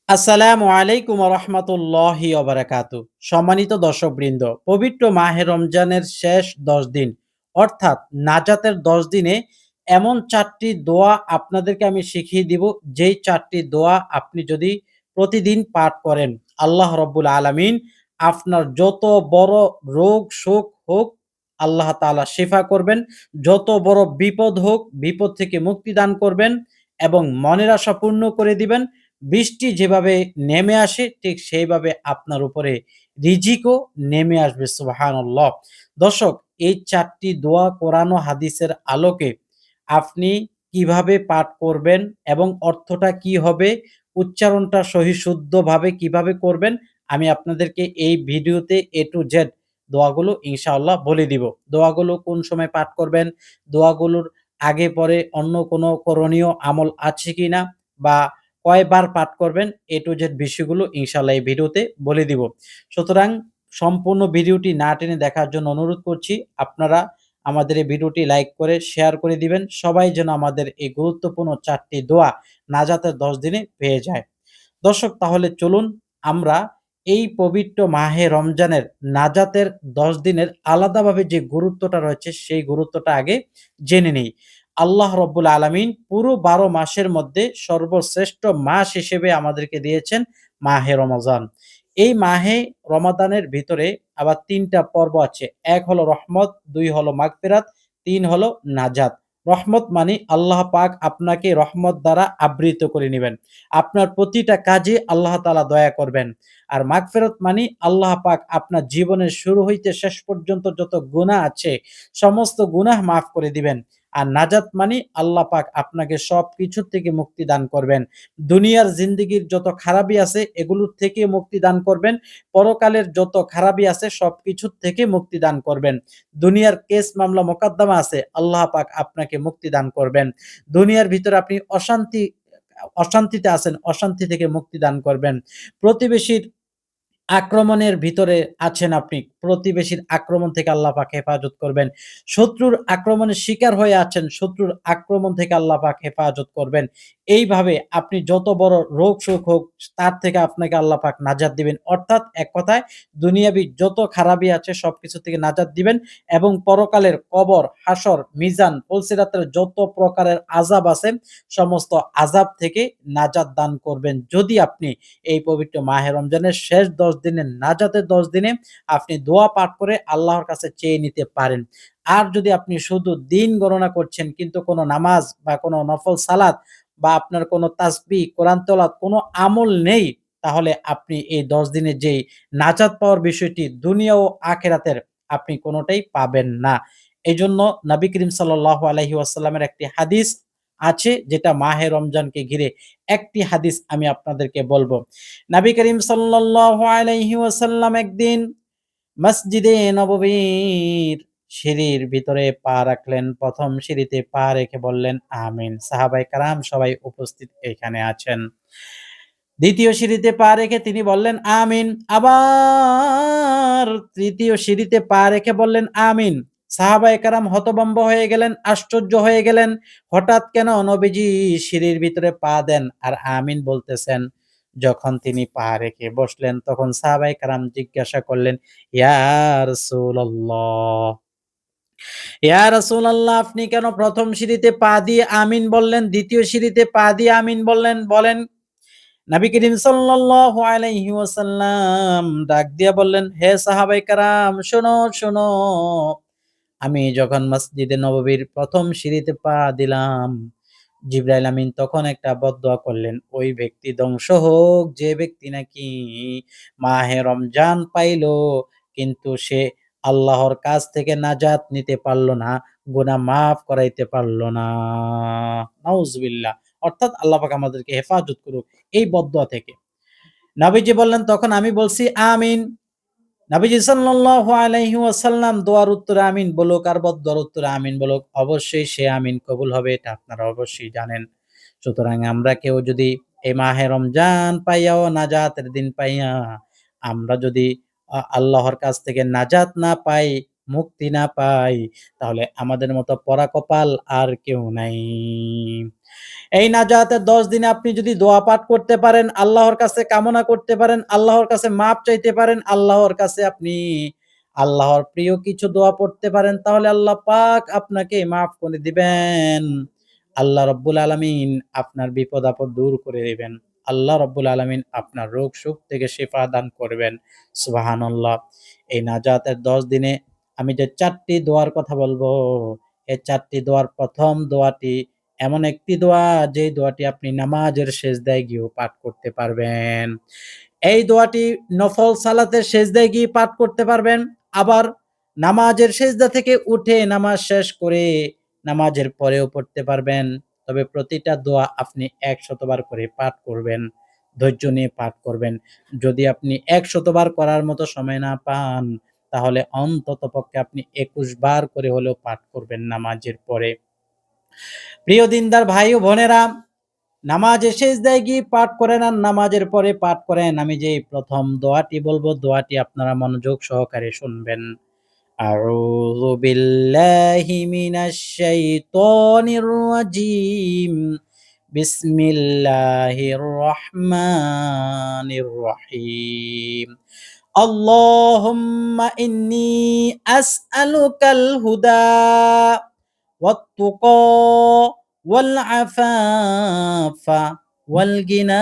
আসসালামু আলাইকুম ওয়া রাহমাতুল্লাহি ওয়া বারাকাতুহু। সম্মানিত দর্শকবৃন্দ, পবিত্র মাহে রমজানের শেষ ১০ দিন অর্থাৎ নাজাতের ১০ দিনে এমন ৪ টি দোয়া আপনাদেরকে আমি শিখিয়ে দিব, যেই ৪ টি দোয়া আপনি যদি প্রতিদিন পাঠ করেন, আল্লাহ রাব্বুল আলামিন আপনার যত বড় রোগ-শোক হোক, আল্লাহ তাআলা শিফা করবেন। যত বড় বিপদ হোক, বিপদ থেকে মুক্তি দান করবেন এবং মনের আশা পূর্ণ করে দিবেন। বৃষ্টি যেভাবে নেমে আসে ঠিক সেইভাবে আপনার উপরে রিজিকও নেমে আসবে। সুবহানাল্লাহ। দর্শক, এই ৪ টি দোয়া কোরআন ও হাদিসের আলোকে আপনি কিভাবে পাঠ করবেন এবং অর্থটা কি হবে, উচ্চারণটা সহি শুদ্ধভাবে কিভাবে করবেন, আমি আপনাদেরকে এই ভিডিওতে A to Z দোয়াগুলো ইনশাআল্লাহ বলে দিব। দোয়াগুলো কোন সময় পাঠ করবেন, দোয়াগুলোর আগে পরে অন্য কোনো করণীয় আমল আছে কিনা বা কয়বার পাঠ করবেন, A to Z বিষয়গুলো ইনশাআল্লাহ এই ভিডিওতে বলে দিব। সুতরাং সম্পূর্ণ ভিডিওটি না টেনে দেখার জন্য অনুরোধ করছি। আপনারা আমাদের এই ভিডিওটি লাইক করে শেয়ার করে দিবেন। সবাই যেন আমাদের এই গুরুত্বপূর্ণ ৪ টি দোয়া নাজাতের ১০ দিনে পেয়ে যায়। দর্শক, তাহলে চলুন আমরা এই পবিত্র মাহে রমজানের নাজাতের ১০ দিনের আলাদাভাবে যে গুরুত্বটা রয়েছে সেই গুরুত্বটা আগে জেনে নেই। আল্লাহ রব্বুল আলামিন পুরো ১২ মাসের মধ্যে সর্বশ্রেষ্ঠ মাস হিসেবে আমাদেরকে দিয়েছেন মাহে রমজান। এই মাহে রমাদানের ভিতরে আবার ৩ টা পর্ব আছে। ১ হলো রহমত, ২ হলো মাগফিরাত, ৩ হলো নাজাত। রহমত মানে আল্লাহ পাক আপনাকে রহমত দ্বারা আবৃত করে নিবেন। আপনার প্রতিটা কাজে আল্লাহ তাআলা দয়া করবেন। আর মাগফিরাত মানি আল্লাহ পাক আপনার জীবনের শুরু হইতে শেষ পর্যন্ত যত গুনাহ আছে, সমস্ত গুনাহ মাফ করে দিবেন। আর নাজাত মানি আল্লাহ পাক আপনাকে সবকিছু থেকে মুক্তি দান করবেন। দুনিয়ার জিন্দেগির যত খারাপি আছে এগুলোর থেকে মুক্তি দান করবেন। পরকালের যত খারাপি আছে সবকিছুর থেকে মুক্তি দান করবেন। দুনিয়ার কেস মামলা মোকদ্দমা আছে, আল্লাহ পাক আপনাকে মুক্তি দান করবেন। দুনিয়ার ভিতরে আপনি অশান্তিতে আছেন, অশান্তি থেকে মুক্তি দান করবেন। প্রতিবেশীর আক্রমণের ভিতরে আছেন আপনি, প্রতিবেশীর আক্রমণ থেকে আল্লাহ পাক হেফাজত করবেন। শত্রুর আক্রমণের শিকার হয়ে আছেন, শত্রুর আক্রমণ থেকে আল্লাহ পাক হেফাজত করবেন। এইভাবে আপনি যত বড় রোগ-শোক হোক, তার থেকে আপনাকে আল্লাহ পাক নাজাত দিবেন। অর্থাৎ এক কথায় দুনিয়াবি যত খারাপি আছে সবকিছু থেকে নাজাত দিবেন এবং পরকালের কবর, হাসর, মিজান, পুলসিরাতের যত প্রকারের আযাব আছে সমস্ত আযাব থেকে নাজাত দান করবেন। যদি আপনি এই পবিত্র মাহে রমজানের শেষ ১০ দিনে নাজাতের ১০ দিনে আপনি দোয়া পাঠ করে আল্লাহর কাছে চেয়ে নিতে পারেন। আর যদি আপনি শুধু দিন গণনা করছেন কিন্তু কোনো নামাজ বা কোনো নফল সালাত বা আপনার কোনো তাসবিহ, কোরআন তেলাওয়াত কোনো আমল নেই, তাহলে আপনি এই ১০ দিনে যেই নাজাত পাওয়ার বিষয়টি দুনিয়া ও আখিরাতের আপনি কোনটাই পাবেন না। এজন্য নবী করিম সাল্লাল্লাহু আলাইহি ওয়াসাল্লামের একটি হাদিস আছে যেটা মাহে রমজানকে ঘিরে একটি হাদিস আমি আপনাদেরকে বলব। নবী করিম সাল্লাল্লাহু আলাইহি ওয়াসাল্লাম একদিন মসজিদে নববীর সিঁড়ির ভিতরে পা রাখলেন। ১ম সিঁড়িতে পা রেখে বললেন, আমিন। সাহাবায়ে কেরাম সবাই উপস্থিত এখানে আছেন। ২য় সিঁড়িতে পা রেখে তিনি বললেন, আমিন। আবার ৩য় সিঁড়িতে পা রেখে বললেন, আমিন। সাহাবায়ে কেরাম হতভম্ব হয়ে গেলেন, আশ্চর্য হয়ে গেলেন। হঠাৎ কেন নবীজি সিঁড়ির ভিতরে পা দেন আর আমিন বলতেছেন? যখন তিনি পা রেখে বসলেন তখন সাহাবায়ে কেরাম জিজ্ঞাসা করলেন, ইয়া রাসূলাল্লাহ, ইয়া রাসূলাল্লাহ, আপনি কেন ১ম সিঁড়িতে পা দিয়ে আমিন বললেন, ২য় সিঁড়িতে পা দিয়ে আমিন বললেন? বলেন। নবী করিম সাল্লাল্লাহু আলাইহি ওয়াসাল্লাম ডাক দিয়া বললেন, হে সাহাবায়ে কেরাম, শোনো, শোনো। আমি যখন মসজিদে নববীর ১ম সিঁড়িতে পা দিলাম, জিবরাইল আমিন তখন একটা বদদোয়া করলেন। ওই ব্যক্তি ধ্বংস হোক যে ব্যক্তি নাকি মাহে রমজান পাইলো কিন্তু সে আল্লাহর কাছ থেকে নাজাত নিতে পারল না, গুনাহ মাফ করাইতে পারল না। নাউজুবিল্লাহ। অর্থাৎ আল্লাহ পাক আমাদেরকে হেফাজত করুক এই বদদোয়া থেকে। নবীজি বললেন, তখন আমি বলছি আমিন। নবীজি সাল্লাল্লাহু আলাইহি ওয়াসাল্লাম দোয়ার উত্তরে আমিন বলুক আর বদদোয়ার উত্তরে আমিন বলুক, অবশ্যই সে আমিন কবুল হবে, এটা আপনারা অবশ্যই জানেন। সুতরাং আমরা কেউ যদি এই মাহে রমজান পাইয়াও নাজাতের দিন পাইয়া আমরা যদি আল্লাহর কাছ থেকে নাজাত না পাই, মুক্তি না পাই, তাহলে আমাদের মতো পোড়া কপাল আর কেউ নাই। এই নাজাতের ১০ দিনে আপনি যদি দোয়া পাঠ করতে পারেন, আল্লাহর কাছে কামনা করতে পারেন, আল্লাহর কাছে মাপ চাইতে পারেন, আল্লাহর কাছে আপনি আল্লাহর প্রিয় কিছু দোয়া পড়তে পারেন, তাহলে আল্লাহ পাক আপনাকে মাফ করে দিবেন। আল্লাহ রব্বুল আলামিন আপনার বিপদ-আপদ দূর করে দিবেন। আল্লাহ রব্বুল আলামিন আপনার রোগ-শোক থেকে শিফা দান করবেন। সুবহানাল্লাহ। এই নাজাতের ১০ দিনে আমি যে ৪ টি দোয়ার কথা বলবো, এই ৪ টি দোয়ার ১ম দোয়াটি এমন একটি দোয়া, যেই দোয়াটি আপনি নামাজের সেজদায় গিয়েও পাঠ করতে পারবেন। এই দোয়াটি নফল সালাতের সেজদায় গিয়ে পাঠ করতে পারবেন। আবার নামাজের সেজদা থেকে উঠে নামাজ শেষ করে নামাজের পরেও পড়তে পারবেন। তবে প্রতিটা দোয়া আপনি ১০০ বার করে পাঠ করবেন। ধৈর্য নিয়ে পাঠ করবেন। যদি আপনি ১০০ বার করার মতো সময় না পান, তাহলে অন্ততপক্ষে আপনি ২১ বার করে হলেও পাঠ করবেন নামাজের পরে। প্রিয় দিনদার ভাই ও বোনেরা, নামাজে সেজদায় গিয়ে পাঠ করেন আর নামাজের পরে পাঠ করেন। আমি যে ১ম দোয়াটি বলবো, দোয়াটি আপনারা মনোযোগ সহকারে শুনবেন। আউযু বিল্লাহি মিনাশ শাইতানির রাজিম। বিসমিল্লাহির রহমানির রহিম। আল্লাহুম্মা ইন্নী আসআলুকাল হুদা ওয়াত-তুকা ওয়াল আফাফা ওয়াল গিনা।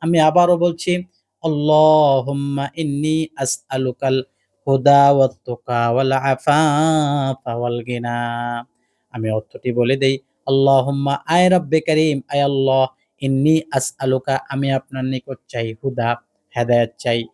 আমি আবারও বলছি, আল্লাহুম্মা ইন্নী আসআলুকাল হুদা ওয়াত-তুকা ওয়াল আফাফা ওয়াল গিনা। আমি অর্থটি বলে দেই। আল্লাহুম্মা, আয় রব্বে কারীম, আয় আল্লাহ, ইন্নী আসআলুকা, আমি আপনার নিকট চাই, হুদা, হেদায়েত চাই।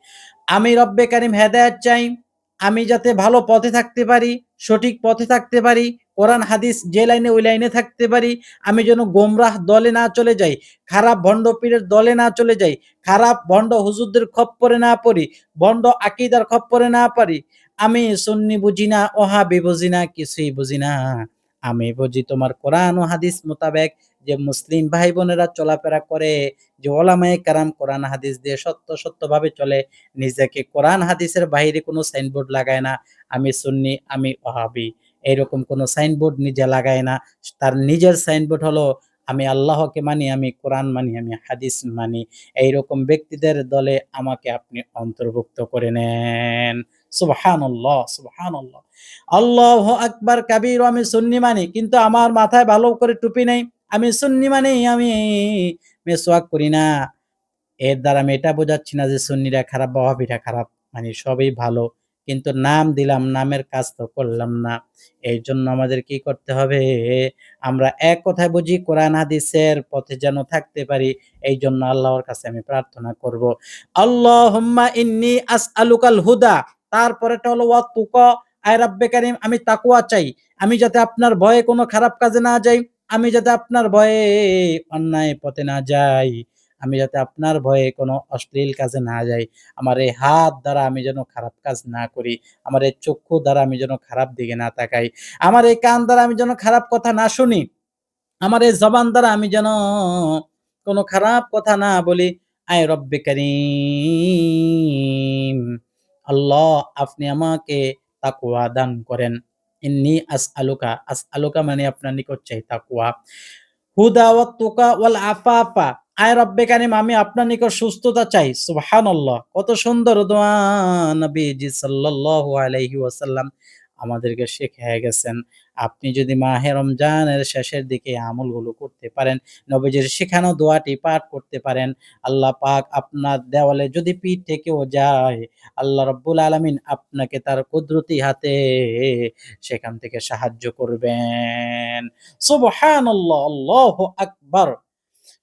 আমি রব্বে কারীম হেদায়েত চাই। আমি যাতে ভালো পথে থাকতে পারি, সঠিক পথে থাকতে পারি, কোরআন হাদিস যে লাইনে ওই লাইনে থাকতে পারি। আমি যেন গোমরাহ দলে না চলে যাই, খারাপ ভণ্ড পীরের দলে না চলে যাই, খারাপ ভণ্ড হুজুরদের খপ্পরে না পড়ি, ভণ্ড আকীদার খপ্পরে না পড়ি। আমি সুন্নি বুঝি না, ওহাবি বুঝি না, কিছুই বুঝি না। আমি বুঝি তোমার কোরআন ও হাদিস মোতাবেক যে মুসলিম ভাই বোনেরা চলাফেরা করে, যে ওলামায়ে কেরাম কোরআন হাদিস দিয়ে সত্যভাবে চলে, নিজেকে কোরআন হাদিসের বাইরে কোনো সাইনবোর্ড লাগায় না। আমি সুন্নি, আমি ওহাবি, এরকম কোনো সাইনবোর্ড নিজে লাগায় না। তার নিজের সাইনবোর্ড হলো, আমি আল্লাহকে মানি, আমি কোরআন মানি, আমি হাদিস মানি। এইরকম ব্যক্তিদের দলে আমাকে আপনি অন্তর্ভুক্ত করে নেন। সুবহানাল্লাহ, সুবহানাল্লাহ। আল্লাহু আকবার কাবীর। আমি সুন্নি মানি, কিন্তু আমার মাথায় ভালো করে টুপি নেই। আমি সুন্নি মানি, আমি মেসওয়াক করি না। এর দ্বারা আমি এটা বোঝাচ্ছি না যে সুন্নিরা খারাপ বা ওয়াহাবিরা খারাপ। মানে সবই ভালো। কিন্তু নাম দিলাম, নামের কাজ তো করলাম না। এইজন্য আমাদের কি করতে হবে? আমরা এক কথায় বুঝি, কোরআন হাদিসের পথে যেন থাকতে পারি। এইজন্য আল্লাহর কাছে আমি প্রার্থনা করব। আল্লাহুম্মা ইন্নী আসআলুকাল হুদা। তারপরেরটা হলো ওয়াত-তুকা। আয় রাব্বে কারীম, আমি তাকওয়া চাই। আমি যাতে আপনার ভয়ে কোনো খারাপ কাজে না যাই। আমি যাতে আপনার ভয়ে অন্যায় পথে না যাই। আমি যাতে আপনার ভয়ে কোনো অশ্লীল কাজে না যাই। আমার এই হাত দ্বারা আমি যেন খারাপ কাজ না করি। আমার এই চক্ষু দ্বারা আমি যেন খারাপ দিকে না তাকাই। আমার এই কান দ্বারা আমি যেন খারাপ কথা না শুনি। আমার এই জবান দ্বারা আমি যেন কোনো খারাপ কথা না বলি। আয় রব্বে কারীম, আল্লাহ, আপনি আমাকে তাকওয়া দান করেন। ইন্নী আসআলুকা, আসআলুকা মানে আপনার নিকট চাই তাকওয়া। হুদা ওয়াত তুকা ওয়াল আফাফা। আয় রব্বে কারীম, আমি আপনার নিকট সুস্থতা চাই। সুবহানাল্লাহ! কত সুন্দর দোয়া নবীজি সাল্লাল্লাহু আলাইহি ওয়াসাল্লাম আমাদেরকে শিখায়া গেছেন। আপনি যদি মাহে রমজানের শেষের দিকে এই আমলগুলো করতে পারেন, নবীজির শিখানো দোয়াটি পাঠ করতে পারেন, আল্লাহ পাক আপনার দেওয়ালে যদি পিঠ থেকেও যায়, আল্লাহ রাব্বুল আলামিন আপনাকে তার কুদরতি হাতে সেখান থেকে সাহায্য করবেন। সুবহানাল্লাহ, আল্লাহু আকবার।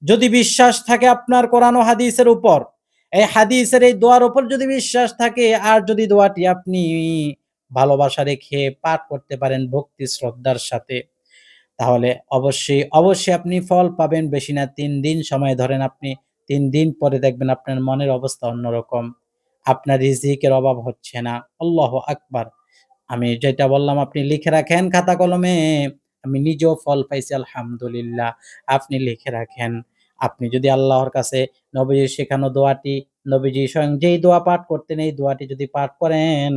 যদি বিশ্বাস থাকে আপনার কোরআন ও হাদিসের উপর, এই হাদিসের এই দোয়ার উপর যদি বিশ্বাস থাকে, আর যদি দোয়াটি আপনি ভালোবাসা রেখে পাঠ করতে পারেন ভক্তি শ্রদ্ধার সাথে, তাহলে অবশ্যই আপনি ফল পাবেন। বেশি না ৩ দিন সময় ধরেন আপনি। ৩ দিন পরে দেখবেন আপনার মনের অবস্থা অন্যরকম। আপনার রিজিকের অভাব হচ্ছে না। আল্লাহু আকবার। আমি যেটা বললাম আপনি লিখে রাখেন খাতা কলমে। আমি নিজেও ফল পাইছি আলহামদুলিল্লাহ। আপনি লিখে রাখেন। আপনি যদি আল্লাহর কাছে নবীজির শেখানো দোয়াটি, নবীজি স্বয়ং যেই দোয়া পাঠ করতেন এই দোয়াটি যদি পাঠ করেন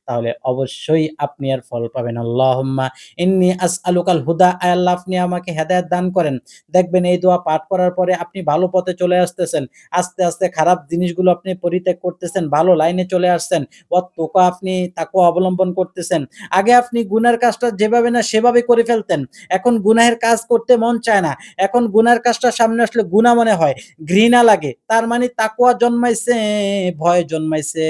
তাহলে অবশ্যই আপনি এর ফল পাবেন। আল্লাহুম্মা ইন্নী আসআলুকাল হুদা, আয় আল্লাহ আপনি আমাকে হেদায়েত দান করেন। দেখবেন এই দোয়া পাঠ করার পরে আপনি ভালো পথে চলে আসতেছেন। আস্তে, আস্তে খারাপ জিনিসগুলো আপনি পরিত্যাগ করতেছেন, ভালো লাইনে চলে আসছেন। ওয়াত্তুকা, আপনি তাকওয়া অবলম্বন করতেছেন। আগে আপনি গুনাহের কাজটা যেভাবে না সেভাবে করে ফেলতেন। এখন গুনাহের কাজ করতে মন চায় না। এখন গুনাহের কাজটা সামনে আসলে গুনাহ মনে হয়, ঘৃণা লাগে। তার মানে তাকওয়া জন্মাইছে, ভয় জন্মাইছে।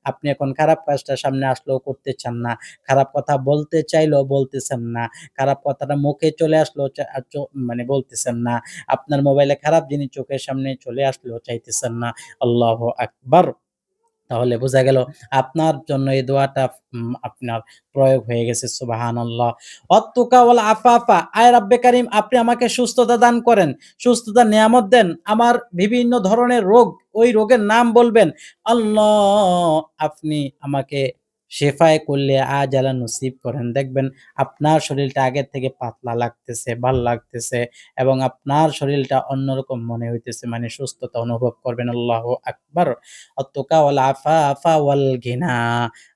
আপনি এখন খারাপ কাজটা সামনে আসলেও করতে চান না। খারাপ কথা বলতে চাইলেও বলতেছেন না। খারাপ কথাটা মুখে চলে আসলেও চা আ চো মানে বলতেছেন না। আপনার মোবাইলে খারাপ জিনিস চোখের সামনে চলে আসলেও চাইতেছেন না। আল্লাহু আকবার! তাহলে বোঝা গেল আপনার জন্য এই দোয়াটা আপনার প্রয়োগ হয়ে গেছে। সুবহানাল্লাহ। অত্তুকা ওয়াল আফাফা, আয় রাব্বে কারিম আপনি আমাকে সুস্থতা দান করেন। সুস্থতার নেয়ামত দেন। আমার বিভিন্ন ধরনের রোগ, ওই রোগের নাম বলবেন। আল্লাহ, আপনি আমাকে শেফায়ে কুল্লি আজালা নসিব করেন। দেখবেন আপনার শরীরটা আগের থেকে পাতলা লাগতেছে, ভাল লাগতেছে এবং আপনার শরীরটা অন্যরকম মনে হইতেছে। মানে সুস্থতা অনুভব করবেন। আল্লাহু আকবার! অত্তুকা ওয়াল আফাফা ওয়াল গিনা,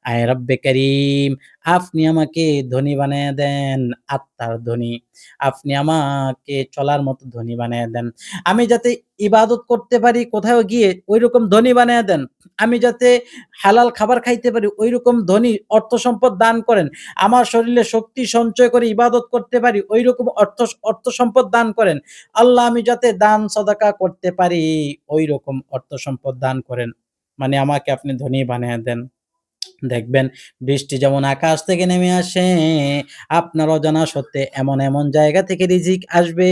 আয় রব্বে কারিম আপনি আমাকে ধনী বানায়া দেন, আত্মার ধনী। আপনি আমাকে চলার মতো ধনী বানায়া দেন। আমি যাতে ইবাদত করতে পারি কোথাও গিয়ে ঐরকম ধনী বানায়া দেন। আমি যাতে হালাল খাবার খাইতে পারি ঐরকম ধনী অর্থ সম্পদ দান করেন। আমার শরীরে শক্তি সঞ্চয় করে ইবাদত করতে পারি ঐরকম অর্থ সম্পদ দান করেন। আল্লাহ, আমি যাতে দান সদাকা করতে পারি ঐরকম অর্থ সম্পদ দান করেন। মানে আমাকে আপনি ধনী বানায়া দেন। দেখবেন বৃষ্টি যেমন আকাশ থেকে নেমে আসে, আপনার অজানা সত্ত্বে এমন, এমন জায়গা থেকে রিজিক আসবে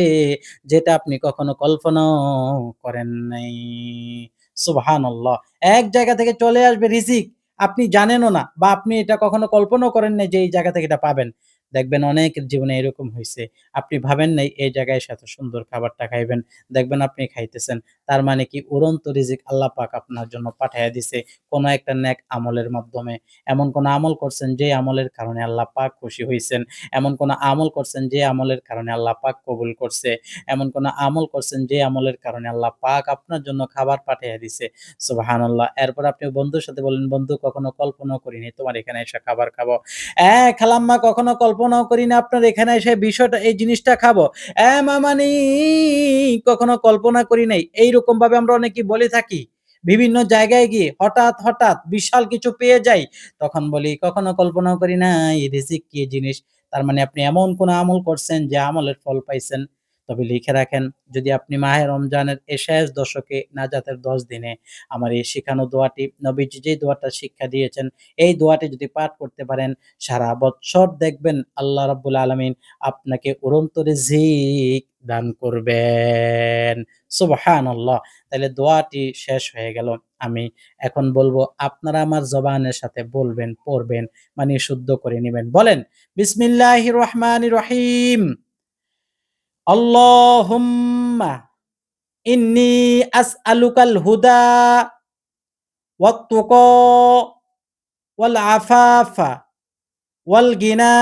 যেটা আপনি কখনো কল্পনাও করেন নাই। সুবহানাল্লাহ! এক জায়গা থেকে চলে আসবে রিজিক, আপনি জানেনও না বা আপনি এটা কখনো কল্পনাও করেন নাই যে এই জায়গা থেকে এটা পাবেন। দেখবেন অনেকের জীবনে এরকম হইছে। আপনি ভাবেন নাই এই জায়গায় এসে এত সুন্দর খাবারটা খাইবেন। দেখবেন আপনি খাইতেছেন। তার মানে কি উড়ন্ত রিজিক আল্লাহ পাক আপনার জন্য পাঠাইয়া দিছে কোন একটা নেক আমলের মাধ্যমে। এমন কোন আমল করছেন যে আমলের কারণে আল্লাহ পাক খুশি হইছেন। এমন কোন আমল করছেন যে আমলের কারণে আল্লাহ পাক কবুল করছে। এমন কোন আমল করছেন যে আমলের কারণে আল্লাহ পাক আপনার জন্য খাবার পাঠাইয়া দিছে। সুবহানাল্লাহ! এরপর আপনি বন্ধুর সাথে বললেন, "বন্ধু কখনো কল্পনাও করিনি তোমার এখানে এসে খাবার খাবো।" খালাম্মা কখনো কল্পনাও করি না আপনার এখানে এসে বিষয়টা এই জিনিসটা খাবো। মামানি কখনো কল্পনা করি নাই। এইরকমভাবে আমরা অনেকেই বলে থাকি। বিভিন্ন জায়গায় গিয়ে হঠাৎ, হঠাৎ বিশাল কিছু পেয়ে যাই। তখন বলি, "কখনো কল্পনাও করি নাই রিজিক কি জিনিস?" তার মানে আপনি এমন কোন আমল করছেন যে আমলের ফল পাইছেন। তবে লিখে রাখেন, যদি আপনি মাহে রমজানের এই শেষ দশকে নাজাতের ১০ দিনে আমার এই শিখানো দোয়াটি, নবীজি যেই দোয়াটা শিক্ষা দিয়েছেন, এই দোয়াটি যদি পাঠ করতে পারেন, সারা বৎসর দেখবেন আল্লাহ রাব্বুল আলামিন আপনাকে উড়ন্ত রিজিক দান করবেন। সুবহানাল্লাহ! তাইলে দোয়াটি শেষ হয়ে গেল। আমি এখন বলবো আপনারা আমার জবানের সাথে বলবেন, পড়বেন, মানে শুদ্ধ করে নিবেন। বলেন, বিসমিল্লাহির রহমানির রহিম। আল্লাহুম্মা ইন্নী আসআলুকাল হুদা ওয়াত তুকা ওয়াল আফাফা ওয়াল গিনা।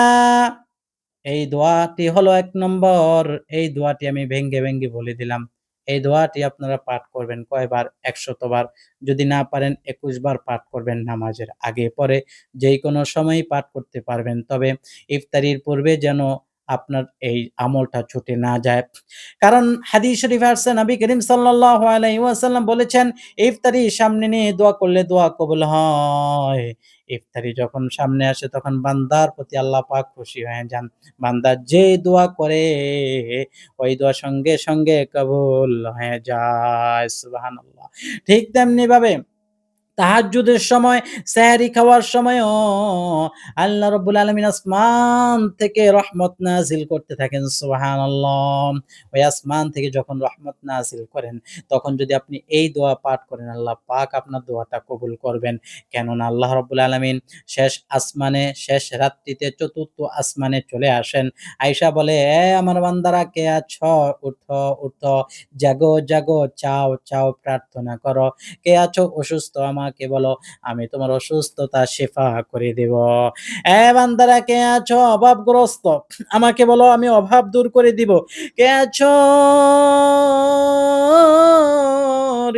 এই দোয়াটি হলো ১ নম্বর। এই দোয়াটি আমি ভেঙ্গে, ভেঙ্গে বলে দিলাম। এই দোয়াটি আপনারা পাঠ করবেন কয়বার? ১০০ বার। যদি না পারেন ২১ বার পাঠ করবেন নামাজের আগে পরে যেইকোনো সময়ই পাঠ করতে পারবেন। তবে ইফতারির পূর্বে যেন আপনার এই আমলটা ছুটে না যায়। কারণ হাদিস শরীফে আসছে নবী করিম সাল্লাল্লাহু আলাইহি ওয়াসাল্লাম বলেছেন, "ইফতারি সামনে নিয়ে দোয়া করলে দোয়া কবুল হয়।" ইফতারি যখন সামনে আসে তখন বান্দার প্রতি আল্লাহ পাক খুশি হয়ে যান। বান্দা যে দোয়া করে ওই দোয়া সঙ্গে, সঙ্গে কবুল হয়ে যায়। সুবহানাল্লাহ! ঠিক তেমনিভাবে তাহাজ্জুদের সময়, সেহরি খাওয়ার সময়ও আল্লাহ রাব্বুল আলামিন আসমান থেকে রহমত নাজিল করতে থাকেন। সুবহানাল্লাহ! ওই আসমান থেকে যখন রহমত নাজিল করেন, তখন যদি আপনি এই দোয়া পাঠ করেন, আল্লাহ পাক আপনার দোয়াটা কবুল করবেন। কেননা আল্লাহ রাব্বুল আলামিন শেষ আসমানে, শেষ রাত্রিতে ৪র্থ আসমানে চলে আসেন। আয়েশা বলে, আমার বান্দারা কে আছো? উঠো, উঠো, জাগো, জাগো, চাও, চাও, প্রার্থনা করো। কে আছো অসুস্থ আমাকে বলো, আমি তোমার অসুস্থতা শেফা করে দেব। বান্দারা কে আছো অভাবগ্রস্ত আমাকে বলো, আমি অভাব দূর করে দিব। কে আছো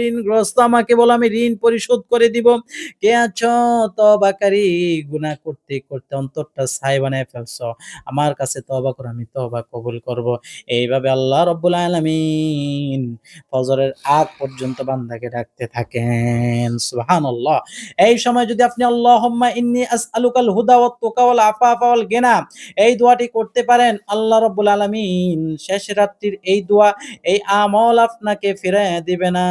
ঋণগ্রস্ত আমাকে বলো, আমি ঋণ পরিশোধ করে দিব। কে আছো তওবাকারী, গুনাহ করতে, করতে অন্তরটা ছাই বানায় ফেলছো। আমার কাছে তওবা করো, আমি তওবা কবুল করব। এইভাবে আল্লাহ রাব্বুল আলামিন ফজরের আগ পর্যন্ত বান্দাকে ডাকতে থাকেন। সুবহানাল্লাহ। এই সময় যদি আপনি আল্লাহুম্মা ইন্নী আসআলুকাল হুদা ওয়াত তুকা ওয়াল আফাফা ওয়াল গিনা এই দোয়াটি করতে পারেন, আল্লাহ রাব্বুল আলামিন শেষ রাত্রির এই দোয়া, এই আমল আপনাকে ফিরাইয়া দিবে না।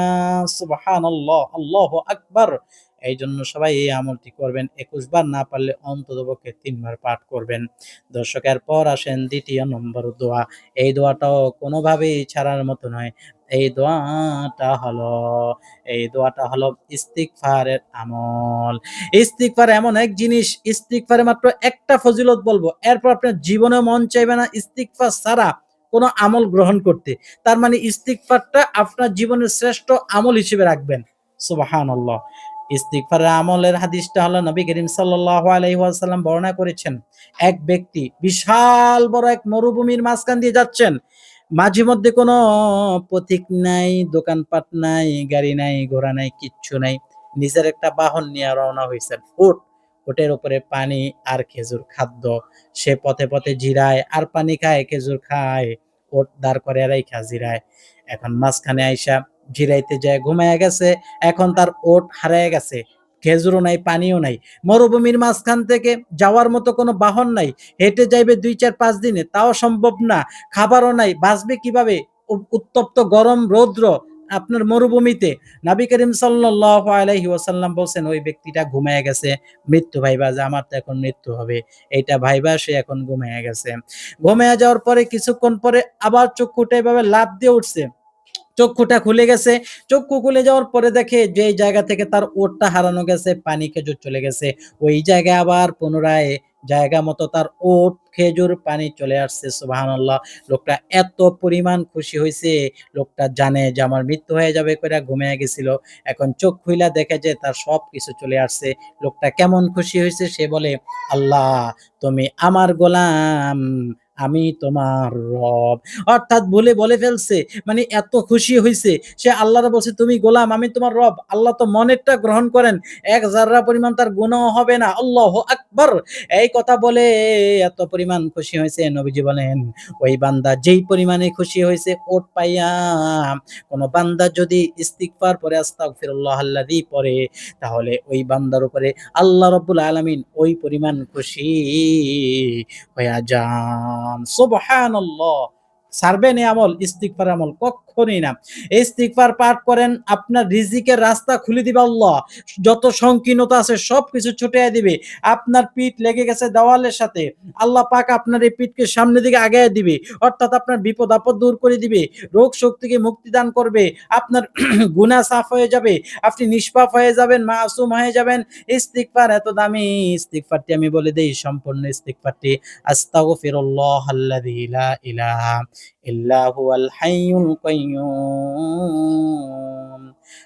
সুবহানাল্লাহ, আল্লাহু আকবার। এইজন্য সবাই এই আমলটি করবেন। ২১ বার না পারলে অন্ততপক্ষে ৩ বার পাঠ করবেন। দর্শক, এরপর আসেন ২য় নম্বর দোয়া। এই দোয়াটাও কোনোভাবেই ছাড়ার মতো নয়। এই দোয়াটা হলো এই দোয়াটা হলো ইস্তিগফারের আমল। ইস্তিগফার এমন এক জিনিস, ইস্তিগফারে মাত্র একটা ফজিলত বলবো। এরপর আপনার জীবনেও মন চাইবে না ইস্তিগফার ছাড়া কোন আমল গ্রহণ করতে। তার মানে ইস্তিগফারটা আপনার জীবনের শ্রেষ্ঠ আমল হিসেবে রাখবেন। সুবহানাল্লাহ। ইস্তিগফারের আমলের হাদিসটা হলো নবী করিম সাল্লাল্লাহু আলাইহি ওয়াসাল্লাম বর্ণনা করেছেন। এক ব্যক্তি বিশাল বড় এক মরুভূমির মাঝখান দিয়ে যাচ্ছেন। মাঝে মধ্যে কোনো পথিক নাই, দোকানপাট নাই, গাড়ি নাই, ঘোড়া নাই, কিচ্ছু নাই। নিজের একটা বাহন নিয়ে রওনা হইছেন। উট, উটের উপরে পানি আর খেজুর খাদ্য। সে পথে, পথে জিরায় আর পানি খায়, খেজুর খায়। উট দাঁড় করাইয়া রাইখা জিরায়। এখন মাঝখানে আইসা জিরাইতে যায় ঘুমাইয়া গেছে। এখন তার উট হারাইয়া গেছে। খেজুরও নাই, পানিও নাই। মরুভূমির মাঝখান থেকে যাওয়ার মতো কোনো বাহন নাই। হেঁটে যাইবে ২, ৪, ৫ দিনে, তাও সম্ভব না। খাবারও নাই, বাঁচবে কিভাবে? উত্তপ্ত গরম রৌদ্র আপনার মরুভূমিতে। নবী করিম সাল্লাল্লাহু আলাইহি ওয়াসাল্লাম বলছেন, ওই ব্যক্তিটা ঘুমায়া গেছে। মৃত্যু ভাইবা যে আমার তো এখন মৃত্যু হবে। এইটা ভাইবা সে এখন ঘুমায়া গেছে। ঘুমায়া যাওয়ার পরে কিছুক্ষণ পরে আবার চক্ষুটা এভাবে লাফ দিয়ে উঠছে। চক্ষুটা খুলে গেছে। চক্ষু খুলে যাওয়ার পরে দেখে যেই জায়গা থেকে তার ওটটা হারানো গেছে, পানি খেজুর চলে গেছে। ওই জায়গায় আবার পুনরায় জায়গা মতো তার ওট, খেজুর, পানি চলে আসছে। সুবহানাল্লাহ। লোকটা এত পরিমাণ খুশি হইছে, লোকটা জানে যে আমার মৃত্যু হয়ে যাবে কইরা ঘুমায়া গেছিল। এখন চোখ খুইলা দেখে যে তার সবকিছু চলে আসছে। লোকটা কেমন খুশি হইছে সে বলে, "আল্লাহ, তুমি আমার গোলাম, আমি তোমার রব।" অর্থাৎ ভুলে বলে ফেলছে। মানে এত খুশি হইছে। সে আল্লাহরে বলছে, "তুমি গোলাম, আমি তোমার রব।" আল্লাহ তো মনেরটা গ্রহণ করেন। এক যাররা পরিমাণ তার গুনাহ হবে না। আল্লাহু আকবার! এই কথা বলে এত পরিমাণ খুশি হয়েছে, নবীজি বলেন, ওই বান্দা যেই পরিমাণে খুশি হয়েছে ওট পাইয়া, কোন বান্দা যদি ইস্তিগফার পড়ে, আস্তাগফিরুল্লাহাল্লাযী পড়ে, তাহলে ওই বান্দার উপরে আল্লাহ রাব্বুল আলামিন ওই পরিমাণ খুশি হইয়া যান। সুবহানাল্লাহ। ছাড়বেন এই আমল, ইস্তিগফার আমল কক্ষণই না। ইস্তিগফার পাঠ করেন, আপনার রিজিকের রাস্তা খুলে দিবে আল্লাহ। যত সংকীর্ণতা আছে সবকিছু ছুটাইয়া দিবে। আপনার পিঠ লেগে গেছে দেওয়ালের সাথে, আল্লাহ পাক আপনার এই পিঠকে সামনের দিকে আগাইয়া দিবে। অর্থাৎ আপনার বিপদ-আপদ দূর করে দিবে। রোগ-শোক থেকে মুক্তি দান করবে। আপনার গুনাহ সাফ হয়ে যাবে। আপনি নিষ্পাপ হয়ে যাবেন, মাসুম হয়ে যাবেন। ইস্তিগফার এত দামি। ইস্তিগফারটি আমি বলে দেই, সম্পূর্ণ ইস্তিগফারটি আস্তাগফিরুল্লাহাল্লাযী লা ইলাহা ইল্লা হুয়াল হাইয়ুল কাইয়্যুম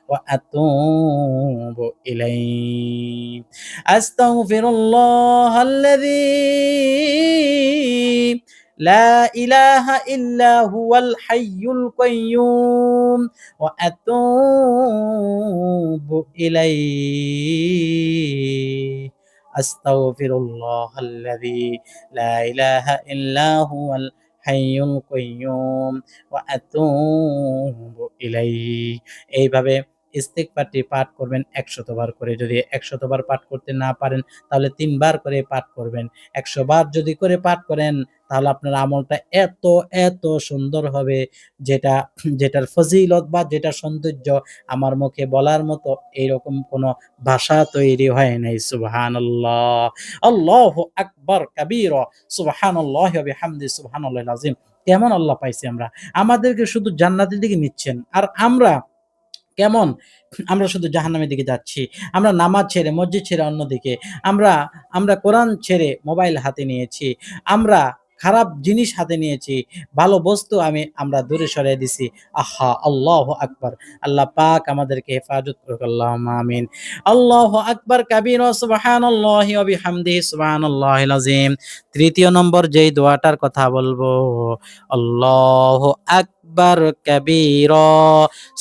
ওয়া আতুবু ইলাইহি। আস্তাগফিরুল্লাহাল্লাযী লা ইলাহা ইল্লা হুয়াল হাইয়ুল কাইয়্যুম ওয়া আতুবু ইলাইহি। আস্তাগফিরুল্লাহাল্লাযী লা ইলাহা ইল্লা হুয়াল হাইয়ুল কাইয়্যুম ওয়া আতুবু ইলাইহি। এইভাবে ইস্তিগফারটি পাঠ করবেন ১০০ বার করে। যদি ১০০ বার পাঠ করতে না পারেন তাহলে ৩ বার করে পাঠ করবেন। ১০০ বার যদি করে পাঠ করেন তাহলে আপনার আমলটা এত, এত সুন্দর হবে, যেটা যেটার ফজিলত বা যেটার সৌন্দর্য আমার মুখে বলার মতো এইরকম কোনো ভাষা তৈরি হয় নাই। সুবহানাল্লাহ। আল্লাহু আকবার কাবীরা। সুবহানাল্লাহি ওয়া বিহামদিহি সুবহানাল্লাহিল আযীম। কেমন আল্লাহ পাইছি আমরা। আমাদেরকে শুধু জান্নাতের দিকে নিচ্ছেন। আর আমরা কেমন? আমরা শুধু জাহান্নামের দিকে যাচ্ছি। আমরা নামাজ ছেড়ে, মসজিদ ছেড়ে অন্যদিকে। আমরা আমরা কোরআন ছেড়ে মোবাইল হাতে নিয়েছি। আমরা খারাপ জিনিস হাতে নিয়েছি। ভালো বস্তু আমরা দূরে সরিয়ে দিছি। আহা! আল্লাহু আকবার। আল্লাহ পাক আমাদেরকে হেফাজত করুক। আল্লাহুম্মা আমিন। আল্লাহু আকবার কাবীরা সুবহানাল্লাহি ওয়া বিহামদিহি সুবহানাল্লাহিল আযীম। ৩য় নম্বর যেই দোয়াটার কথা বলবো, আল্লাহু আকবার কাবীরা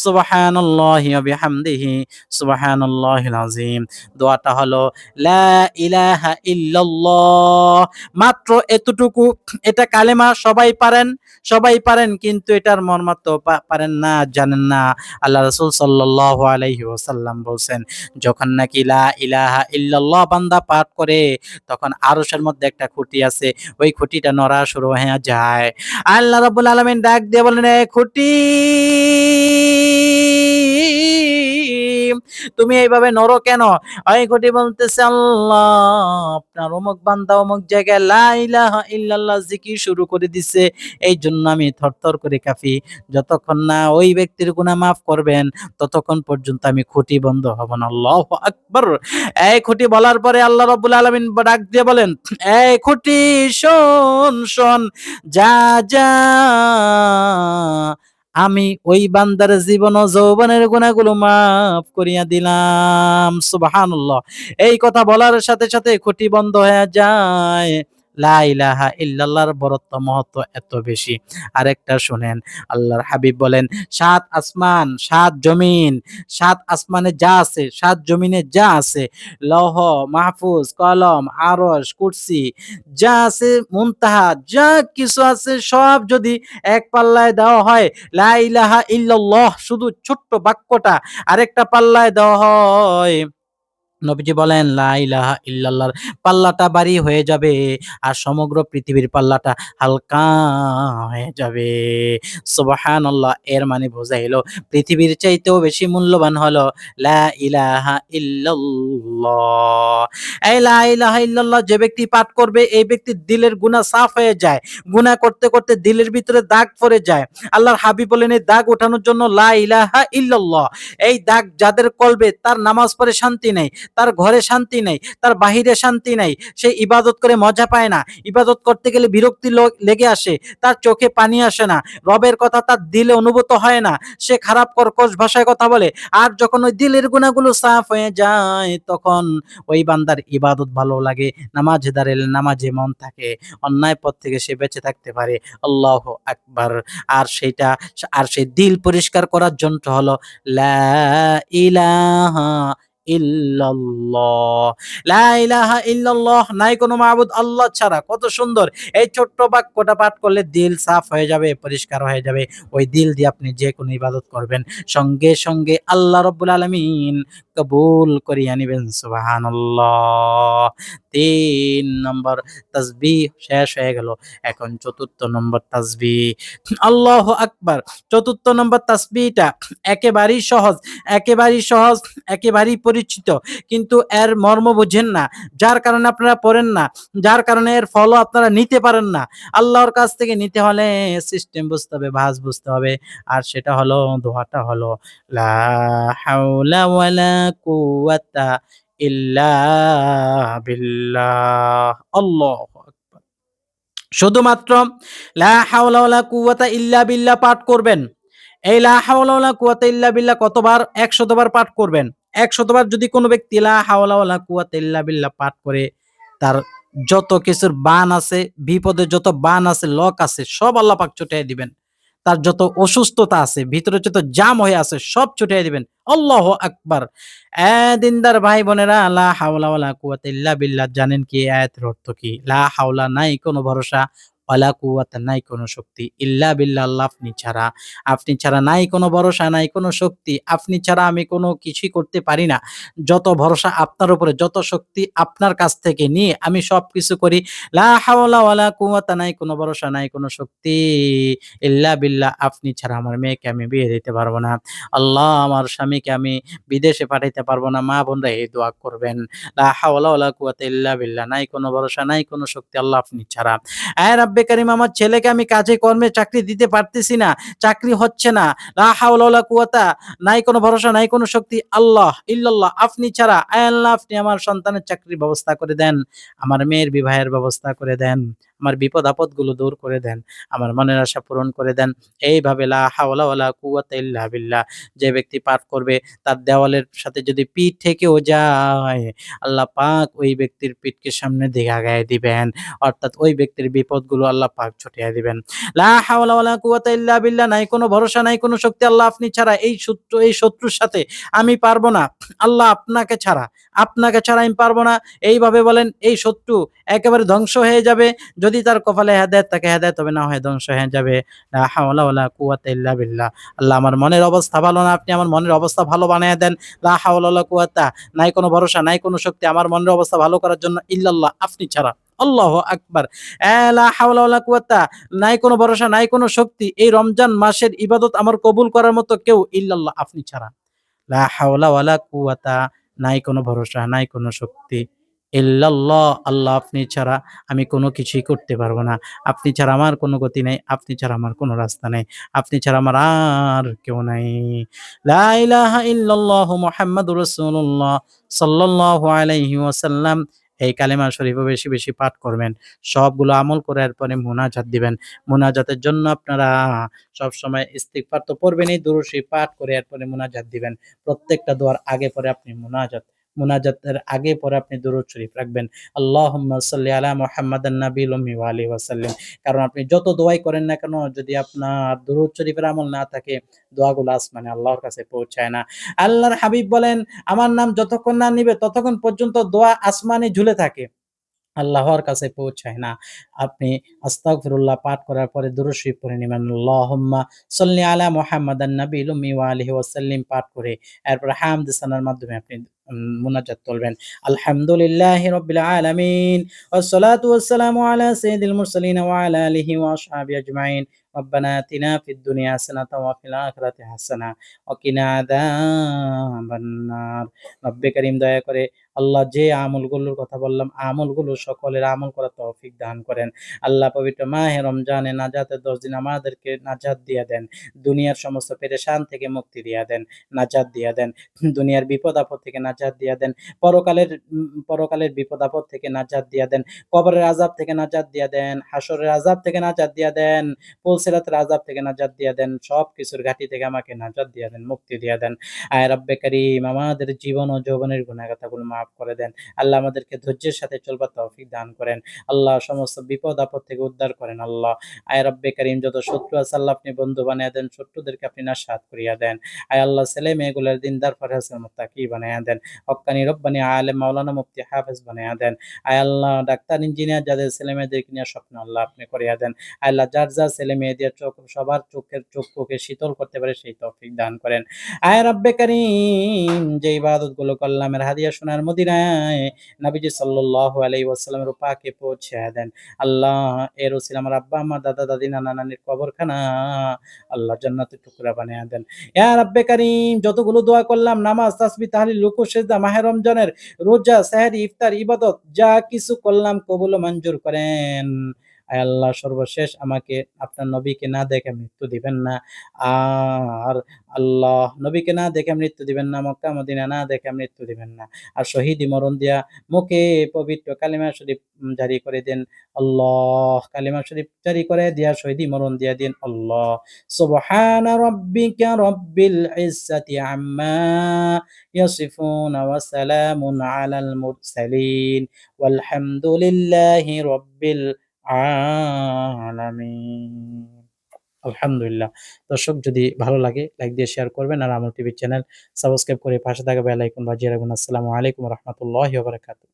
সুবহানাল্লাহি ওয়া বিহামদিহি সুবহানাল্লাহিল আযীম। দোয়াটা হলো লা ইলাহা ইল্লাল্লাহ। মাত্র এতটুকু। এটা কালেমা সবাই পারেন কিন্তু এটার মর্মার্থ পারেন না, জানেন না। আল্লাহ রাসূল সাল্লাল্লাহু আলাইহি ওয়াসাল্লাম বলছেন, যখন নাকি লা ইলাহা ইল্লাল্লাহ বান্দা পাঠ করে তখন আরশের মধ্যে একটা খুঁটি আছে, ওই খুঁটিটা নড়া শুরু হয়ে যায়। আল্লাহ রাব্বুল আলামিন ডাক দিয়ে বলেন, এ খুঁটি তুমি এইভাবে নড়ো কেন? ওই খুঁটি বলতেছে, আল্লাহ আপনার অমুক বান্দা অমুক জায়গায় লা ইলাহা ইল্লাল্লাহ জিকির শুরু করে দিছে, এই জন্য আমি থরথর করে কাঁপি। যতক্ষণ না ওই ব্যক্তির গুনাহ মাফ করবেন ততক্ষণ পর্যন্ত আমি খুঁটি বন্ধ হব না। আল্লাহু আকবার। এই খুঁটি বলার পরে আল্লাহ রাব্বুল আলামিন ডাক দিয়ে বলেন, এই খুঁটি শোন শোন, যা যা আমি ওই বান্দার জীবন ও যৌবনের গুনাহগুলো মাফ করিয়া দিলাম। সুবহানাল্লাহ। এই কথা বলার সাথে সাথে খুঁটি বন্ধ হয়ে যায়। লা ইলাহা ইল্লাল্লাহর বরত্ব মহত্ব এত বেশি। আরেকটা শুনেন, আল্লাহর হাবিব বলেন, ৭ আসমান, ৭ জমিন, ৭ আসমানে যা আছে, ৭ জমিনে যা আছে, লৌহ মাহফুজ, কলম, আরশ, কুরসি যা আছে, মুনতাহা যা কিছু আছে সব যদি এক পাল্লায় দেওয়া হয়, লা ইলাহা ইল্লাল্লাহ শুধু ছোট্ট বাক্যটা আরেকটা পাল্লায় দেওয়া হয়, নবীজি বলেন লা ইলাহা ইল্লাল্লাহর পাল্লাটা ভারী হয়ে যাবে আর সমগ্র পৃথিবীর পাল্লাটা হালকা হয়ে যাবে। সুবহানাল্লাহ। এর মানে বোঝাইলো পৃথিবীর চাইতেও বেশি মূল্যবান হলো লা ইলাহা ইল্লাল্লাহ। এই লা ইলাহা ইল্লাল্লাহ যে ব্যক্তি পাঠ করবে এই ব্যক্তির দিলের গুনাহ সাফ হয়ে যায়। গুনাহ করতে করতে দিলের ভিতরে দাগ পড়ে যায়। আল্লাহর হাবিব বলেন, এই দাগ ওঠানোর জন্য লা ইলাহা ইল্লাল্লাহ। এই দাগ যাদের কলবে, তার নামাজ পড়ে শান্তি নেই, তার ঘরে শান্তি নেই, তার বাহিরে শান্তি নাই, সে ইবাদত করে মজা পায় না, ইবাদত করতে গেলে বিরক্তি লেগে আসে, তার চোখে পানি আসে না, রবের কথা তার দিলে অনুভূত হয় না, সে খারাপ কর্কশ ভাষায় কথা বলে। আর যখন ওই দিলের গুনাহগুলো সাফ হয়ে যায় তখন ওই বান্দার ইবাদত ভালো লাগে, নামাজে দাঁড়ালে নামাজে মন থাকে, অন্যায় পথ থেকে সে বেঁচে থাকতে পারে। আল্লাহু আকবার। আর সেইটা, আর সেই দিল পরিষ্কার করার যন্ত্র হলো লা ইলাহা ইল্লাল্লাহ। লা ইলাহা ইল্লাল্লাহ, নাই কোনো মাবুদ আল্লাহ ছাড়া। কত সুন্দর! এই ছোট্ট বাক্যটা পাঠ করলে দিল সাফ হয়ে যাবে, পরিষ্কার হয়ে যাবে। ওই দিল দিয়ে আপনি যেকোনো ইবাদত করবেন, সঙ্গে সঙ্গে আল্লাহ রাব্বুল আলামিন কবুল করিয়া নিবেন। সুবহানাল্লাহ। ৩ নম্বর তাসবিহ শেষ হয়ে গেল। এখন ৪র্থ নম্বর তাসবিহ। আল্লাহু আকবার। ৪র্থ নম্বর তাসবিহটা একেবারেই সহজ, একেবারেই সহজ, একেবারেই পরিচিত। কিন্তু এর মর্ম বুঝেন না। যার কারণে আপনারা পড়েন না। যার কারণে এর ফলও আপনারা নিতে পারেন না। আল্লাহর কাছ থেকে নিতে হলে সিস্টেম বুঝতে হবে, ভাঁজ বুঝতে হবে। আর সেটা হলো, দোয়াটা হলো লা হাওলা ওয়ালা কুওয়াতা ইল্লা বিল্লাহ। আল্লাহু আকবার। শুধুমাত্র লা হাওলা ওয়ালা কুওয়াতা ইল্লা বিল্লাহ পাঠ করবেন। এই লা হাওলা ওয়ালা কুওয়াতা ইল্লা বিল্লাহ কতবার? ১০০ বার পাঠ করবেন। ১০০ বার যদি কোনো ব্যক্তি লা হাওলা ওয়ালা কুওয়াতা ইল্লা বিল্লাহ পাঠ করে, তার যত কিছুর বান আছে, বিপদের যত বান আছে, লক আছে, সব আল্লাহ পাক ছুটাইয়া দিবেন। তার যত অসুস্থতা আছে, ভিতরে যত জাম হয়ে আছে, সব ছুটাইয়া দিবেন। আল্লাহু আকবার। দিনদার ভাই বোনেরা, লা হাওলা ওয়ালা কুওয়াতা ইল্লা বিল্লাহ জানেন কি এই আয়াতের অর্থ কি? লা হাওলা নাই কোনো ভরসা, ওয়ালা কুওয়াতা নাই কোনো শক্তি, ইল্লা বিল্লাহ আল্লাহ আপনি ছাড়া। আপনি ছাড়া নাই কোনো ভরসা, নাই কোনো শক্তি। আপনি ছাড়া আমি কোনো কিছুই করতে পারি না। যত ভরসা আপনার উপরে, যত শক্তি আপনার কাছ থেকে নিয়ে আমি সবকিছু করি। লা হাওলা ওয়ালা কুওয়াতা নাই কোনো ভরসা, নাই কোনো শক্তি, ইল্লা বিল্লাহ আপনি ছাড়া আমার মেয়েকে আমি বিয়ে দিতে পারব না। আল্লাহ আমার স্বামীকে আমি বিদেশে পাঠাইতে পারব না। মা বোনরা এই দোয়া করবেন। লা হাওলা ওয়ালা কুওয়াতা ইল্লা বিল্লাহ, নাই কোনো ভরসা, নাই কোনো শক্তি আল্লাহ আপনি ছাড়া। আয় রাব্বে কারিম, আমার ছেলেকে আমি কাজে কর্মে চাকরি দিতে পারতেছি না, চাকরি হচ্ছে না। লা হাওলা ওয়ালা কুওয়াতা, নাই কোনো ভরসা, নাই কোনো শক্তি, আল্লাহ ইল্লাল্লাহ আপনি ছাড়া। আয় আল্লাহ আপনি আমার সন্তানের চাকরির ব্যবস্থা করে দেন, আমার মেয়ের বিবাহের ব্যবস্থা করে দেন, আমার বিপদ-আপদগুলো দূর করে দেন। আমার মনের আশা পূরণ করে দেন। এইভাবে লা হাওলা ওয়ালা কুওয়াতা ইল্লা বিল্লাহ যে ব্যক্তি পাঠ করবে তার দেওয়ালের সাথে যদি পিঠ ঠেকেও যায়, আল্লাহ পাক ওই ব্যক্তির পিঠকে সামনে দিকে আগায় দিবেন। অর্থাৎ ওই ব্যক্তির বিপদগুলো আল্লাহ পাক ছুটিয়ে দিবেন। লা হাওলা ওয়ালা কুওয়াতা ইল্লা বিল্লাহ নাই কোনো ভরসা, নাই কোনো শক্তি আল্লাহ আপনি ছাড়া। এই শত্রুর সাথে আমি পারব না। আল্লাহ আপনাকে ছাড়া আমি পারব না। এইভাবে বলেন এই শত্রু একেবারে ধ্বংস হয়ে যাবে। যদি তার কপালে হেদায়েত থাকে হেদায়েত হবে, না হয় ধ্বংস হয়ে যাবে। লা হাওলা ওয়ালা কুওয়াতা ইল্লা বিল্লাহ। আল্লাহ আমার মনের অবস্থা ভালো না, আপনি আমার মনের অবস্থা ভালো বানায়া দেন। লা হাওলা ওয়ালা কুওয়াতা নাই কোনো ভরসা, নাই কোনো শক্তি আমার মনের অবস্থা ভালো করার জন্য ইল্লাল্লাহ আপনি ছাড়া। আল্লাহু আকবার। লা হাওলা ওয়ালা কুওয়াতা নাই কোনো ভরসা, নাই কোনো শক্তি এই রমজান মাসের ইবাদত আমার কবুল করার মতো কেউ ইল্লাল্লাহ আপনি ছাড়া। লা হাওলা ওয়ালা কুওয়াতা নাই কোনো ভরসা, নাই কোনো শক্তি ইল্লাল্লাহ আল্লাহ আপনি ছাড়া আমি কোনো কিছুই করতে পারব না। আপনি ছাড়া আমার কোনো গতি নেই, আপনি ছাড়া আমার কোনো রাস্তা নেই, আপনি ছাড়া আমার আর কেউ নাই। লা ইলাহা ইল্লাল্লাহু মুহাম্মাদুর রাসূলুল্লাহ সাল্লাল্লাহু আলাইহি ওয়াসাল্লাম। এই কালেমা শরীফও বেশি, বেশি পাঠ করবেন। সবগুলো আমল করে এরপরে মুনাজাত দিবেন। মুনাজাতের জন্য আপনারা সবসময় ইস্তিগফার তো পড়বেনই, দুরূদ শরীফ পাঠ করে এরপরে মুনাজাত দিবেন। প্রত্যেকটা দোয়ার আগে পরে আপনি মুনাজাতের আগে পরে আপনি দুরূদ শরীফ রাখবেন। আল্লাহুম্মা সাল্লি আলা মুহাম্মাদিন নাবিয়্যিল উম্মি ওয়া আলিহি ওয়াসাল্লিম। কারণ আপনি যত দোয়াই করেন না কেন যদি আপনার দুরূদ শরীফের আমল না থাকে দোয়াগুলো আসমানে আল্লাহর কাছে পৌঁছায় না। আল্লাহর হাবিব বলেন, আমার নাম যতক্ষণ না নিবে ততক্ষণ পর্যন্ত দোয়া আসমানে ঝুলে থাকে। আল্লাহর কাছে পৌঁছায় না। আপনি আস্তাগফিরুল্লাহ পাঠ করার পরে দুরূদ শরীফ পড়ে নিবেন। আল্লাহুম্মা সাল্লি আলা মুহাম্মাদিন নাবিয়্যিল উম্মি ওয়া আলিহি ওয়াসাল্লিম পাঠ করে এরপরে হামদ সানার মাধ্যমে আপনি মুনাজাত তুলবেন। আলহামদুলিল্লাহি রাব্বিল আলামিন ওয়াসসালাতু ওয়াসসালামু আলা সাইয়্যিদিল মুরসালিন ওয়া আলা আলিহি ওয়া আসহাবিহি আজমাইন। রব্বানা আতিনা ফিদ দুনিয়া হাসানাতাও ওয়া ফিল আখিরাতি হাসানাহ ওয়া কিনা আযাবান নার। রব্বে কারীম দয়া করে আল্লাহ যে আমলগুলোর কথা বললাম, আমলগুলো সকলের আমল করার তৌফিক দান করেন। আল্লাহ পবিত্র মাহে রমজানে নাজাতের ১০ দিন আমাদেরকে নাজাত দিয়া দেন। দুনিয়ার সমস্ত পেরেশান থেকে মুক্তি দিয়া দেন, নাজাত দিয়া দেন। দুনিয়ার বিপদ-আপদ থেকে নাজাত দিয়া দেন। পরকালের বিপদ-আপদ থেকে নাজাত দিয়া দেন। কবরের আযাব থেকে নাজাত দিয়া দেন। হাসরের আযাব থেকে নাজাত দিয়া দেন। পুলসিরাতের আযাব থেকে নাজাত দিয়া দেন। সবকিছুর ঘাটি থেকে আমাকে নাজাত দিয়া দেন, মুক্তি দিয়া দেন। আয় রব্বে কারীম আমাদের জীবন ও যৌবনের গুনাহগাতাগুলো মাফ করে দেন। আল্লাহ আমাদেরকে ধৈর্যের সাথে চলবার তৌফিক দান করেন। আল্লাহ সমস্ত বিপদ-আপদ থেকে উদ্ধার করেন আল্লাহ। আয় রব্বে কারীম যত শত্রু আছে আল্লাহ আপনি বন্ধু বানায়া দেন, শত্রুদেরকে আপনি নাশাত করিয়া দেন। আয় আল্লাহ ছেলে-মেয়েগুলোর দিনদার ফরহেজগার মুত্তাকি বানায়া দেন। হক্কানি রব্বানি আলেম মাওলানা মুফতি হাফেজ বানায়া দেন। আয় আল্লাহ ডাক্তার, ইঞ্জিনিয়ার যাদের ছেলে-মেয়েদেরকে নিয়ে স্বপ্ন আল্লাহ আপনি করিয়া দেন। আয় আল্লাহ যার ছেলে-মেয়ে দিয়ে সবার চক্ষুকে শীতল করতে পারে সেই তৌফিক দান করেন। আয় রব্বে কারীম যে ইবাদতগুলো করলাম এর হাদিয়া সোনার মদিনায় নবীজি সাল্লাল্লাহু আলাইহি ওয়াসাল্লামের পাকে পৌঁছায়া দেন। আল্লাহ এর ওসিলা আমার আব্বা, আম্মা, দাদা, দাদি, নানা, নানির কবরখানা আল্লাহ জান্নাতের টুকরা বানায়া দেন। ইয়া রব্বে কারীম যতগুলো দোয়া করলাম নামাজ, তাসবিহ, তাহলিল, রুকু, সিজদা, মাহে রমজানের রোজা, সেহরি, ইফতার, ইবাদত যা কিছু করলাম কবুল ও মঞ্জুর করেন। আয় আল্লাহ সর্বশেষ আমাকে আপনার নবীকে না দেখে মৃত্যু দিবেন না। আর আল্লাহ নবীকে না দেখে মৃত্যু দিবেন না, মক্কা মদিনা না দেখে মৃত্যু দিবেন না। আর শহীদি মরণ দিয়া মুখে পবিত্র কালিমা শরীফ জারি করে দেন। আল্লাহ কালিমা শরীফ জারি করে দিয়া শহীদি মরণ দিয়া দিন। আল্লাহ সুবহানা রাব্বিকা রাব্বিল ইজ্জাতি আম্মা ইয়াসিফুন ওয়া সালামুন আলাল মুরসালিন ওয়ালহামদুলিল্লাহি রাব্বিল আলামিন। আলহামদুলিল্লাহ। দর্শক যদি ভালো লাগে লাইক দিয়ে শেয়ার করবেন আর আমল টিভি চ্যানেল সাবস্ক্রাইব করে পাশে থাকা বেল আইকন বাজিয়ে রাখবেন। আসসালামু আলাইকুম ওয়া রাহমাতুল্লাহি ওয়া বারাকাতুহু।